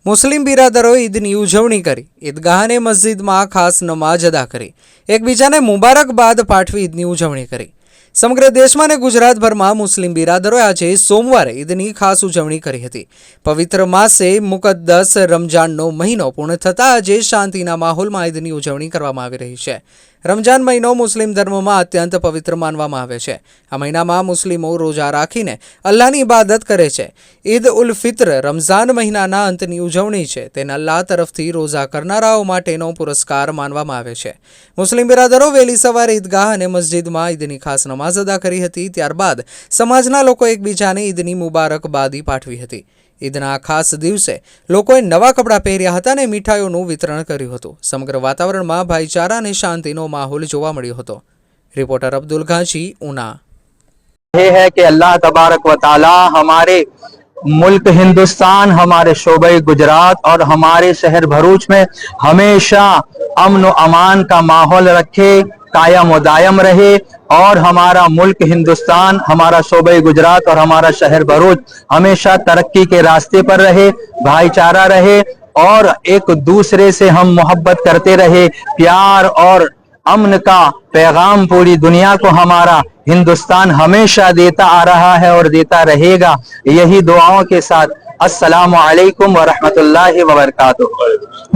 મુસ્લિમ બિરાદરોએ ઈદની ઉજવણી કરી। ઈદગાહ અને મસ્જિદમાં ખાસ નમાજ અદા કરી। એકબીજાને મુબારકબાદ પાઠવી ઈદની ઉજવણી કરી। સમગ્ર દેશમાં અને ગુજરાતભરમાં મુસ્લિમ બિરાદરોએ આજે સોમવારે ઈદની ખાસ ઉજવણી કરી હતી। પવિત્ર માસે મુકદ્દસ રમજાનનો મહિનો પૂર્ણ થતાં આજે શાંતિના માહોલમાં ઈદની ઉજવણી કરવામાં આવી રહી છે। રમજાન મહિનો મુસ્લિમ ધર્મમાં અત્યંત પવિત્ર માનવામાં આવે છે। આ મહિનામાં મુસ્લિમો રોજા રાખીને અલ્લાહની ઇબાદત કરે છે। ઈદ ઉલ ફિત્ર રમઝાન મહિનાના અંતની ઉજવણી છે। તેને અલ્લાહ તરફથી રોજા કરનારાઓ માટેનો પુરસ્કાર માનવામાં આવે છે। મુસ્લિમ બિરાદરો વહેલી સવારે ઈદગાહ અને મસ્જિદમાં ઈદની ખાસ નમાઝ અદા કરી હતી। ત્યારબાદ સમાજના લોકો એકબીજાને ઈદની મુબારકબાદી પાઠવી હતી। ઈદના ખાસ દિવસે લોકોએ નવા કપડાં પહેર્યા હતા અને મીઠાઈઓનું વિતરણ કર્યું હતું। સમગ્ર વાતાવરણમાં ભાઈચારા અને શાંતિનો માહોલ જોવા મળ્યો હતો। रिपोर्टर अब्दुल घाची, ऊना। ये है कि अल्लाह तबारक व ताला हमारे मुल्क हिंदुस्तान, हमारे शोबे गुजरात और हमारे शहर भरूच में हमेशा अमन व अमान का माहौल रखे, कायम व दायम रहे और हमारा मुल्क हिंदुस्तान, हमारा शोबे गुजरात और हमारा शहर भरूच हमेशा तरक्की के रास्ते पर रहे, भाईचारा रहे और एक दूसरे से हम मोहब्बत करते रहे। प्यार और अमन का पैगाम पूरी दुनिया को हमारा हिंदुस्तान हमेशा देता आ रहा है और देता रहेगा। यही दुआओं के साथ अस्सलामु अलैकुम व रहमतुल्लाहि व बरकातुहू।